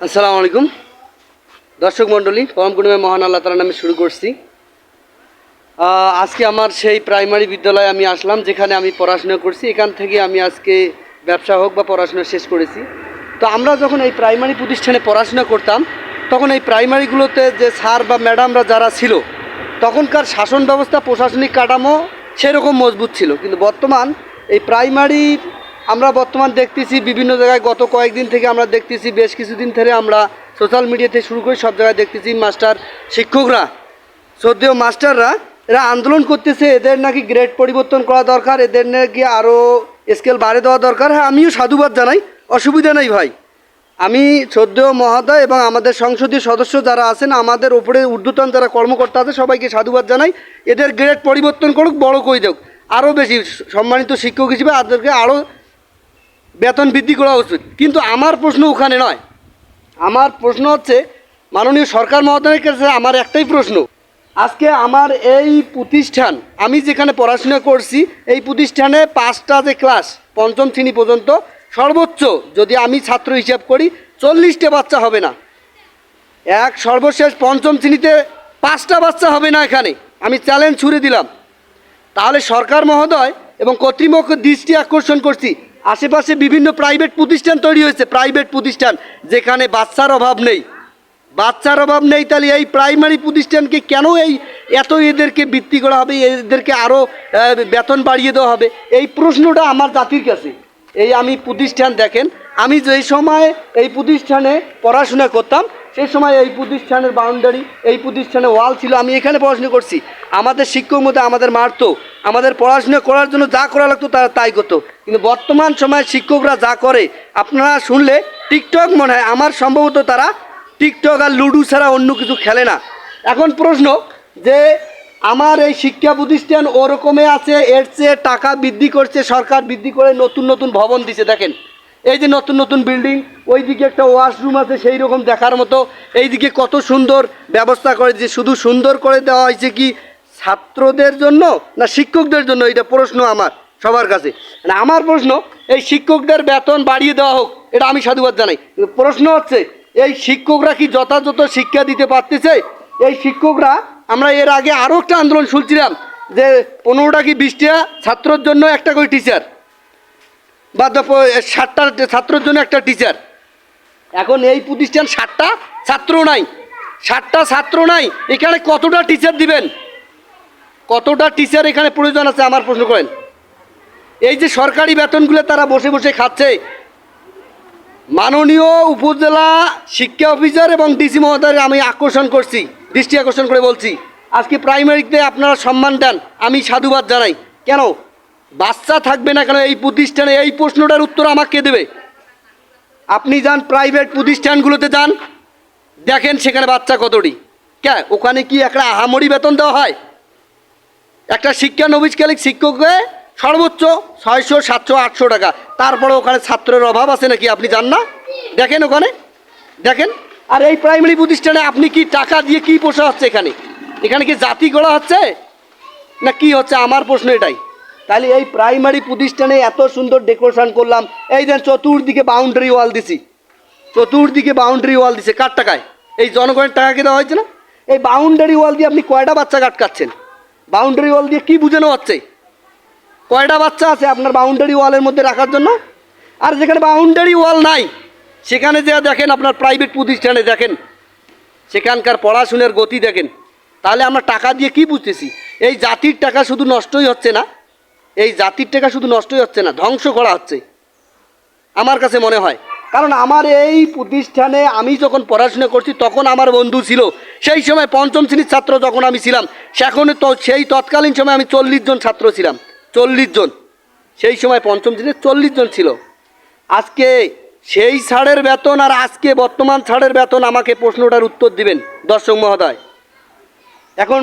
আসসালামু আলাইকুম দর্শক মণ্ডলী, পরম গুণময় মহান আল্লাহ তাআলার নামে শুরু করছি। আজকে আমার সেই প্রাইমারি বিদ্যালয়ে আমি আসলাম, যেখানে আমি পড়াশোনা করছি। এখান থেকে আমি আজকে ব্যবসা হোক বা পড়াশোনা শেষ করেছি। তো আমরা যখন এই প্রাইমারি প্রতিষ্ঠানে পড়াশোনা করতাম, তখন এই প্রাইমারিগুলোতে যে স্যার বা ম্যাডামরা যারা ছিল, তখনকার শাসন ব্যবস্থা, প্রশাসনিক কাঠামো সেরকম মজবুত ছিল। কিন্তু বর্তমান এই প্রাইমারি আমরা বর্তমান দেখতেছি বিভিন্ন জায়গায়, গত কয়েকদিন থেকে আমরা দেখতেছি, বেশ কিছুদিন ধরে আমরা সোশ্যাল মিডিয়াতে শুরু করে সব জায়গায় দেখতেছি মাস্টার শিক্ষকরা, শ্রদ্ধেয় মাস্টাররা এরা আন্দোলন করতেছে। এদের নাকি গ্রেড পরিবর্তন করা দরকার, এদের নাকি আরও স্কেল বাড়ে দেওয়া দরকার। হ্যাঁ, আমিও সাধুবাদ জানাই, অসুবিধা নেই ভাই। আমি শ্রদ্ধেয় মহোদয় এবং আমাদের সংসদীয় সদস্য যারা আছেন, আমাদের ওপরে ঊর্ধ্বতন যারা কর্মকর্তা আছে, সবাইকে সাধুবাদ জানাই। এদের গ্রেড পরিবর্তন করুক, বড় করে দেখ, আরও বেশি সম্মানিত শিক্ষক হিসেবে তাদেরকে আরও বেতন বৃদ্ধি করা উচিত। কিন্তু আমার প্রশ্ন ওখানে নয়। আমার প্রশ্ন হচ্ছে, মাননীয় সরকার মহোদয়ের কাছে আমার একটাই প্রশ্ন। আজকে আমার এই প্রতিষ্ঠান, আমি যেখানে পড়াশোনা করছি, এই প্রতিষ্ঠানে 5টা যে ক্লাস, পঞ্চম শ্রেণী পর্যন্ত, সর্বোচ্চ যদি আমি ছাত্র হিসাব করি 40টা বাচ্চা হবে না। সর্বশেষ পঞ্চম শ্রেণীতে 5টা বাচ্চা হবে না। এখানে আমি চ্যালেঞ্জ ছুড়ে দিলাম। তাহলে সরকার মহোদয় এবং কর্তৃপক্ষের দৃষ্টি আকর্ষণ করছি, আশেপাশে বিভিন্ন প্রাইভেট প্রতিষ্ঠান তৈরি হয়েছে, প্রাইভেট প্রতিষ্ঠান যেখানে বাচ্চার অভাব নেই, তাহলে এই প্রাইমারি প্রতিষ্ঠানকে কেন এত এদেরকে বৃত্তি করা হবে, এদেরকে আরও বেতন বাড়িয়ে দেওয়া হবে? এই প্রশ্নটা আমার জাতির কাছে। আমি প্রতিষ্ঠান দেখেন, আমি যেই সময় এই প্রতিষ্ঠানে পড়াশোনা করতাম, সেই সময় এই প্রতিষ্ঠানের বাউন্ডারি, এই প্রতিষ্ঠানে ওয়াল ছিল। আমি এখানে পড়াশোনা করছি। আমাদের শিক্ষক মধ্যে আমাদের মারতো, আমাদের পড়াশোনা করার জন্য যা করা লাগতো তারা তাই করতো। কিন্তু বর্তমান সময়ে শিক্ষকরা যা করে, আপনারা শুনলে টিকটক মনে হয়। আমার সম্ভবত তারা টিকটক আর লুডো ছাড়া অন্য কিছু খেলে না। এখন প্রশ্ন যে, আমার এই শিক্ষা প্রতিষ্ঠান ওরকমে আছে, এর চেয়ে টাকা বৃদ্ধি করছে সরকার, বৃদ্ধি করে নতুন নতুন ভবন দিছে। দেখেন, এই যে নতুন নতুন বিল্ডিং, ওইদিকে একটা ওয়াশরুম আছে সেই রকম দেখার মতো, এইদিকে কত সুন্দর ব্যবস্থা করে যে, শুধু সুন্দর করে দেওয়া হয়েছে কি ছাত্রদের জন্য না শিক্ষকদের জন্য? এটা প্রশ্ন আমার সবার কাছে। আমার প্রশ্ন, এই শিক্ষকদের বেতন বাড়িয়ে দেওয়া হোক, এটা আমি সাধুবাদ জানাই। প্রশ্ন হচ্ছে, এই শিক্ষকরা কি যথাযথ শিক্ষা দিতে পারতেছে? এই শিক্ষকরা, আমরা এর আগে আরও একটা আন্দোলন শুনছিলাম যে 15টা কি 20টা ছাত্রর জন্য একটা করে টিচার, বা 60টা ছাত্রের জন্য একটা টিচার। এখন এই প্রতিষ্ঠান 60টা ছাত্র নাই, 60টা ছাত্র নাই, এখানে কতটা টিচার দিবেন? কতটা টিচার এখানে প্রয়োজন আছে আমার প্রশ্ন করেন। এই যে সরকারি বেতনগুলো তারা বসে বসে খাচ্ছে। মাননীয় উপজেলা শিক্ষা অফিসার এবং ডিসি মহোদয়ের আমি দৃষ্টি আকর্ষণ করে বলছি, আজকে প্রাইমারিতে আপনারা সম্মান দেন, আমি সাধুবাদ জানাই। কেন বাচ্চা থাকবে না কেন এই প্রতিষ্ঠানে? এই প্রশ্নটার উত্তর আমাকে দেবে। আপনি যান প্রাইভেট প্রতিষ্ঠানগুলোতে, যান, দেখেন সেখানে বাচ্চা কতটি। ওখানে কি একটা আহামরি বেতন দেওয়া হয়? একটা শিক্ষানবিশকালিক শিক্ষককে সর্বোচ্চ 600, 700, 800 টাকা। তারপরে ওখানে ছাত্রের অভাব আছে নাকি? আপনি যান না, দেখেন ওখানে, দেখেন। আর এই প্রাইমারি প্রতিষ্ঠানে আপনি কি টাকা দিয়ে কি পোষা হচ্ছে? এখানে কি জাতি গড়া হচ্ছে না কি হচ্ছে? আমার প্রশ্ন এটাই। তাহলে এই প্রাইমারি প্রতিষ্ঠানে এত সুন্দর ডেকোরেশন করলাম, এই যে চতুর্দিকে বাউন্ডারি ওয়াল দিছি, কার টাকায়? এই জনগণের টাকাকে দেওয়া হয়েছে না? এই বাউন্ডারি ওয়াল দিয়ে আপনি কয়টা বাচ্চা আটকাচ্ছেন? বাউন্ডারি ওয়াল দিয়ে কি বোঝানো হচ্ছে? কয়টা বাচ্চা আছে আপনার বাউন্ডারি ওয়ালের মধ্যে রাখার জন্য? আর যেখানে বাউন্ডারি ওয়াল নাই, সেখানে যে দেখেন আপনার প্রাইভেট প্রতিষ্ঠানে দেখেন সেখানকার পড়াশোনার গতি দেখেন। তাহলে আমরা টাকা দিয়ে কি বুঝতেছি? এই জাতির টাকা শুধু নষ্টই হচ্ছে না, ধ্বংস করা হচ্ছে আমার কাছে মনে হয়। কারণ আমার এই প্রতিষ্ঠানে আমি যখন পড়াশোনা করছি, তখন আমার বন্ধু ছিল, সেই সময় পঞ্চম শ্রেণীর ছাত্র যখন আমি ছিলাম, সেই তৎকালীন সময় আমি 40 জন ছাত্র ছিলাম, 40 জন। সেই সময় পঞ্চম শ্রেণীর 40 জন ছিল। আজকে সেই ছাড়ের বেতন আর আজকে বর্তমান ছাড়ের বেতন, আমাকে প্রশ্নটার উত্তর দিবেন দর্শক মহোদয়। এখন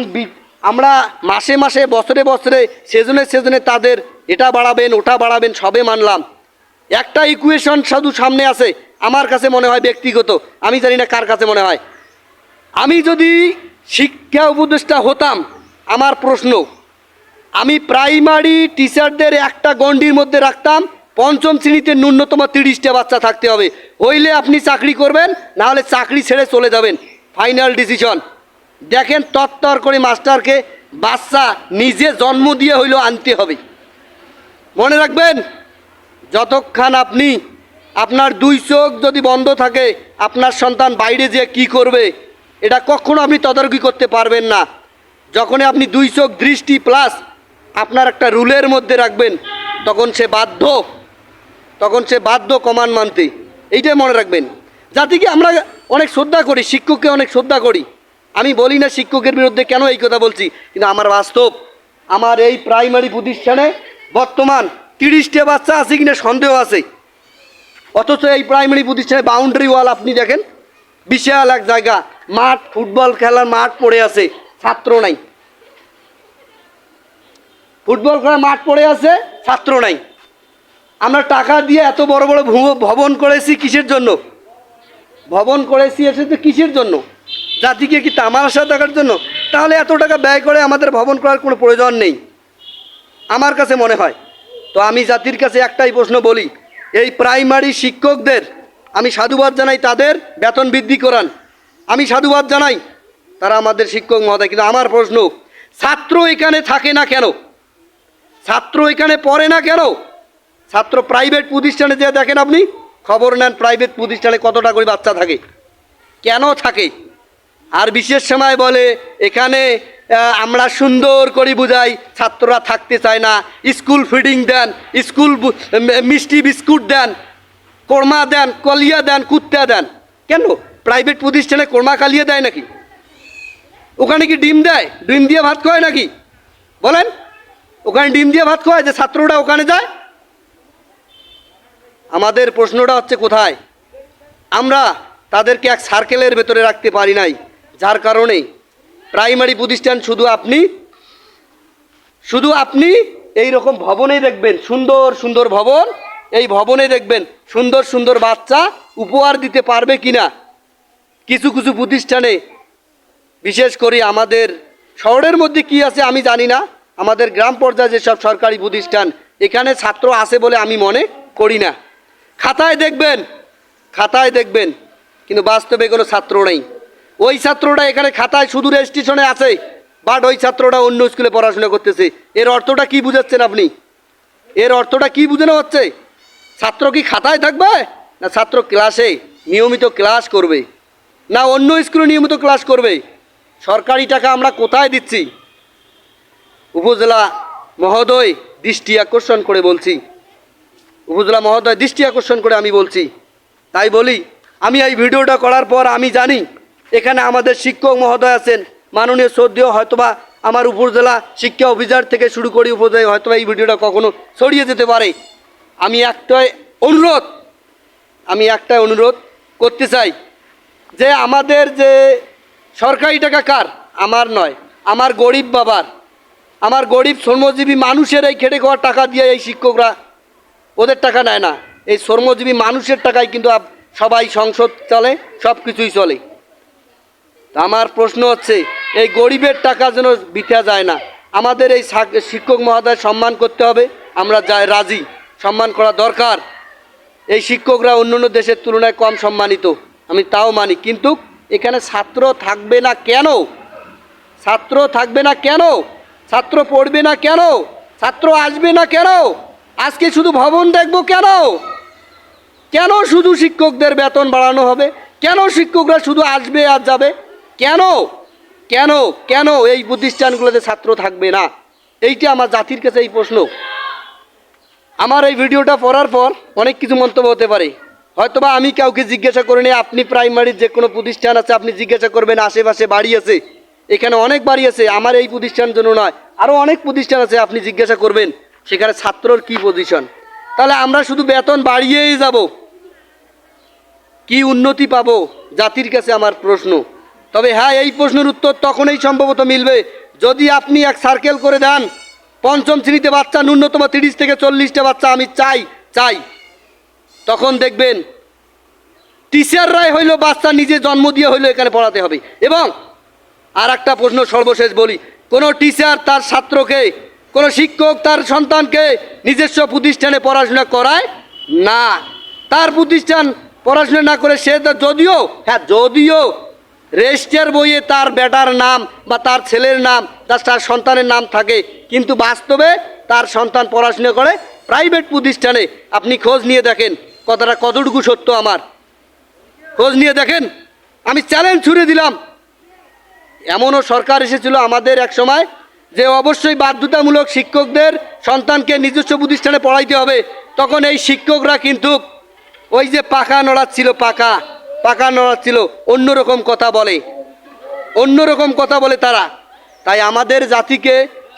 আমরা মাসে মাসে, বছরে বছরে, সেজনে তাদের এটা বাড়াবেন ওটা বাড়াবেন, সবে মানলাম। একটা ইকুয়েশন শুধু সামনে আছে, আমার কাছে মনে হয় ব্যক্তিগত, আমি জানি না কার কাছে মনে হয়, আমি যদি শিক্ষা উপদেষ্টা হতাম, আমার প্রশ্ন, আমি প্রাইমারি টিচারদের একটা গণ্ডির মধ্যে রাখতাম, পঞ্চম শ্রেণীতে ন্যূনতম 30টা বাচ্চা থাকতে হবে, হইলে আপনি চাকরি করবেন, না হলে চাকরি ছেড়ে চলে যাবেন। Final decision. দেখেন তত্তর করে মাস্টারকে বাচ্চা নিজে জন্ম দিয়ে হইলেও আনতে হবে। মনে রাখবেন, যতক্ষণ আপনি আপনার 2 চোখ যদি বন্ধ থাকে, আপনার সন্তান বাইরে যেয়ে কী করবে এটা কখনো আপনি তদারকি করতে পারবেন না। যখনই আপনি 2 চোখ দৃষ্টি প্লাস আপনার একটা রুলের মধ্যে রাখবেন, তখন সে বাধ্য কমান্ড মানতে। এইটাই মনে রাখবেন। জাতিকে আমরা অনেক শ্রদ্ধা করি, শিক্ষককে অনেক শ্রদ্ধা করি। আমি বলি না শিক্ষকের বিরুদ্ধে কেন এই কথা বলছি, কিন্তু আমার বাস্তব, আমার এই প্রাইমারি প্রতিষ্ঠানে বর্তমান 30টা বাচ্চা আছে কিনা সন্দেহ আছে। অথচ এই প্রাইমারি প্রতিষ্ঠানে বাউন্ডারি ওয়াল আপনি দেখেন, বিশাল এক জায়গা, মাঠ, ফুটবল খেলার মাঠ পড়ে আছে, ছাত্র নাই। ফুটবল খেলার মাঠ পড়ে আছে, ছাত্র নাই। আমরা টাকা দিয়ে এত বড় বড় ভবন করেছি কিসের জন্য? ভবন করেছি এসেছে কিসের জন্য? জাতিকে কি তামাশা দেখার জন্য? তাহলে এত টাকা ব্যয় করে আমাদের ভবন করার কোনো প্রয়োজন নেই আমার কাছে মনে হয়। তো আমি জাতির কাছে একটাই প্রশ্ন বলি, এই প্রাইমারি শিক্ষকদের আমি সাধুবাদ জানাই, তাদের বেতন বৃদ্ধি করান, আমি সাধুবাদ জানাই, তারা আমাদের শিক্ষক মহোদয়। কিন্তু আমার প্রশ্ন, ছাত্র এখানে থাকে না কেন? ছাত্র এখানে পড়ে না কেন? ছাত্র প্রাইভেট প্রতিষ্ঠানে যে দেখেন, আপনি খবর নেন প্রাইভেট প্রতিষ্ঠানে কতটা করে বাচ্চা থাকে, কেন থাকে? আর বিশেষ সময় বলে এখানে আমরা সুন্দর করে বুঝাই, ছাত্ররা থাকতে চায় না, স্কুল ফিডিং দেন, স্কুল মিষ্টি বিস্কুট দেন, কোরমা দেন, কলিয়া দেন, কুত্তা দেন। কেন প্রাইভেট প্রতিষ্ঠানে কোরমা কালিয়া দেয় নাকি? ওখানে কি ডিম দেয়? ডিম দিয়ে ভাত খায় নাকি? বলেন, ওখানে ডিম দিয়ে ভাত খায় যে ছাত্ররা ওখানে যায়? আমাদের প্রশ্নটা হচ্ছে কোথায়? আমরা তাদেরকে এক সার্কেলের ভেতরে রাখতে পারি নাই, যার কারণে প্রাইমারি প্রতিষ্ঠান শুধু আপনি এই রকম ভবনে দেখবেন, সুন্দর সুন্দর ভবন, এই ভবনে দেখবেন সুন্দর সুন্দর বাচ্চা উপহার দিতে পারবে কিনা। কিছু কিছু প্রতিষ্ঠানে, বিশেষ করে আমাদের শহরের মধ্যে কি আছে আমি জানি না, আমাদের গ্রাম পর্যায়ে যেসব সরকারি প্রতিষ্ঠান, এখানে ছাত্র আছে বলে আমি মনে করি না। খাতায় দেখবেন কিন্তু বাস্তবে কোনো ছাত্র নেই। ওই ছাত্রটা এখানে খাতায় শুধু রেজিস্ট্রেশনে আছে, বাট ওই ছাত্রটা অন্য স্কুলে পড়াশোনা করতেছে। এর অর্থটা কি বুঝাচ্ছেন আপনি? এর অর্থটা কি বোঝানো হচ্ছে? ছাত্র কি খাতায় থাকবে, না ছাত্র ক্লাসে নিয়মিত ক্লাস করবে, না অন্য স্কুলে নিয়মিত ক্লাস করবে? সরকারি টাকা আমরা কোথায় দিচ্ছি? উপজেলা মহোদয় দৃষ্টি আকর্ষণ করে বলছি, উপজেলা মহোদয় দৃষ্টি আকর্ষণ করে আমি বলছি। তাই বলি, আমি এই ভিডিওটা করার পর আমি জানি এখানে আমাদের শিক্ষক মহোদয় আছেন, মাননীয় শ্রদ্ধেয়, হয়তোবা আমার উপজেলা শিক্ষা অফিসার থেকে শুরু করি উপজেলায় হয়তোবা এই ভিডিওটা কখনো ছড়িয়ে যেতে পারে। আমি একটাই অনুরোধ করতে চাই যে আমাদের যে সরকারি টাকা কার? আমার নয়, আমার গরিব বাবার, আমার গরিব শ্রমজীবী মানুষের এই খেটে খাওয়ার টাকা দিয়ে এই শিক্ষকরা, ওদের টাকা নেয় না, এই শ্রমজীবী মানুষের টাকায় কিন্তু সবাই সংসদ চলে, সব কিছুই চলে। আমার প্রশ্ন হচ্ছে, এই গরিবের টাকা যেন বৃথা যায় না। আমাদের এই শিক্ষক মহোদয় সম্মান করতে হবে, আমরা রাজি, সম্মান করা দরকার। এই শিক্ষকরা অন্য দেশের তুলনায় কম সম্মানিত, আমি তাও মানি। কিন্তু এখানে ছাত্র থাকবে না কেন? ছাত্র থাকবে না কেন? ছাত্র পড়বে না কেন? ছাত্র আসবে না কেন? আজকে শুধু ভবন দেখবো কেন? কেন শুধু শিক্ষকদের বেতন বাড়ানো হবে? কেন শিক্ষকরা শুধু আসবে আর যাবে? কেন কেন কেন এই প্রতিষ্ঠানগুলোতে ছাত্র থাকবে না? এইটা আমার জাতির কাছে এই প্রশ্ন। আমার এই ভিডিওটা পড়ার পর অনেক কিছু মন্তব্য হতে পারে, হয়তোবা আমি কাউকে জিজ্ঞাসা করিনি। আপনি প্রাইমারির যে কোনো প্রতিষ্ঠান আছে আপনি জিজ্ঞাসা করবেন, আশেপাশে বাড়ি আছে, এখানে অনেক বাড়ি আছে, আমার এই প্রতিষ্ঠানের জন্য নয়, আরও অনেক প্রতিষ্ঠান আছে, আপনি জিজ্ঞাসা করবেন সেখানে ছাত্রর কি পজিশন। তাহলে আমরা শুধু বেতন বাড়িয়েই যাব, কি উন্নতি পাবো? জাতির কাছে আমার প্রশ্ন। তবে হ্যাঁ, এই প্রশ্নের উত্তর তখনই সম্ভবত মিলবে যদি আপনি এক সার্কেল করে দেন, পঞ্চম শ্রেণীতে বাচ্চা ন্যূনতম 30 থেকে 40টা বাচ্চা আমি চাই। তখন দেখবেন টিচাররাই হইলো বাচ্চা নিজে জন্ম দিয়ে হইলো এখানে পড়াতে হবে। এবং আর একটা প্রশ্ন সর্বশেষ বলি, কোনো টিচার তার ছাত্রকে কোনো শিক্ষক তার সন্তানকে নিজস্ব প্রতিষ্ঠানে পড়াশোনা করায় না। তার প্রতিষ্ঠান পড়াশোনা না করে সে তো যদিও রেজিস্টার বইয়ে তার বেটার নাম বা তার ছেলের নাম তার সন্তানের নাম থাকে, কিন্তু বাস্তবে তার সন্তান পড়াশোনা করে প্রাইভেট প্রতিষ্ঠানে। আপনি খোঁজ নিয়ে দেখেন কথাটা কতটুকু সত্য, আমার খোঁজ নিয়ে দেখেন। আমি চ্যালেঞ্জ ছুড়ে দিলাম। এমনও সরকার এসেছিল আমাদের এক সময় যে অবশ্যই বাধ্যতামূলক শিক্ষকদের সন্তানকে নিজস্ব প্রতিষ্ঠানে পড়াইতে হবে। তখন এই শিক্ষকরা কিন্তু ওই যে পাকা নড়াচ্ছিল, পাকা নড়াচ্ছিল, অন্যরকম কথা বলে তারা। তাই আমাদের জাতিকে,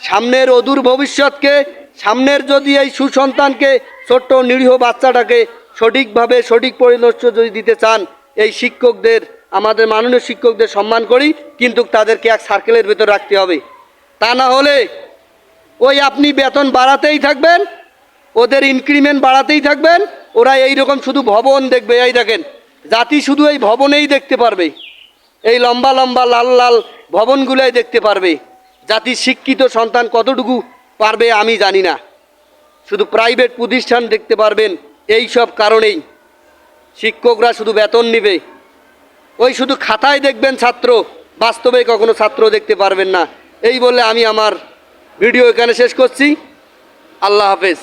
সামনের অদূর ভবিষ্যৎকে, সামনের যদি এই সুসন্তানকে, ছোট্ট নিরীহ বাচ্চাটাকে সঠিকভাবে সঠিক পরিণত যদি দিতে চান, এই শিক্ষকদের, আমাদের মাননীয় শিক্ষকদের সম্মান করি, কিন্তু তাদেরকে এক সার্কেলের ভেতর রাখতে হবে। তা না হলে ওই আপনি বেতন বাড়াতেই থাকবেন, ওদের ইনক্রিমেন্ট বাড়াতেই থাকবেন, ওরা এই রকম শুধু ভবন দেখবে। এই দেখেন, জাতি শুধু এই ভবনেই দেখতে পারবে, এই লম্বা লম্বা লাল লাল ভবনগুলোই দেখতে পারবে। জাতির শিক্ষিত সন্তান কতটুকু পারবে আমি জানি না। শুধু প্রাইভেট প্রতিষ্ঠান দেখতে পারবেন। এই সব কারণেই শিক্ষকরা শুধু বেতন নেবে, ওই শুধু খাতায় দেখবেন ছাত্র, বাস্তবে কখনো ছাত্র দেখতে পারবেন না। এই বলে আমি আমার ভিডিও এখানে শেষ করছি। আল্লাহ হাফেজ।